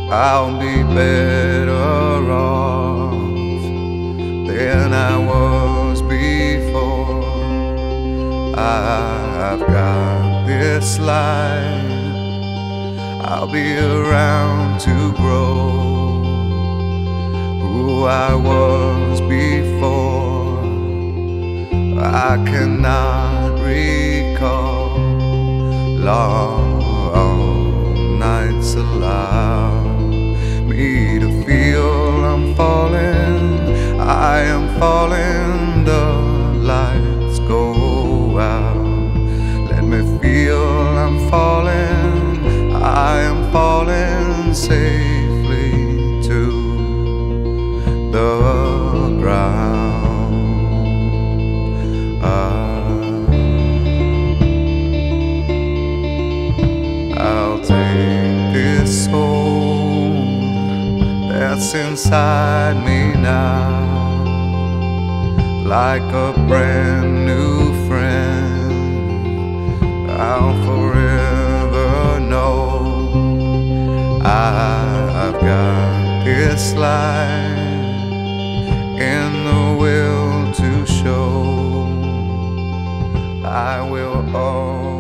I'll be better off than I was before. I've got this life, I'll be around to grow who I was before. I cannot recall long nights allow me to feel I'm falling. I am falling, the lights go out. Let me feel I'm falling. I am falling safely to the ground. I'll take this soul that's inside me now, like a brand new friend. I'll forever know I've got this life in the will to show. I will always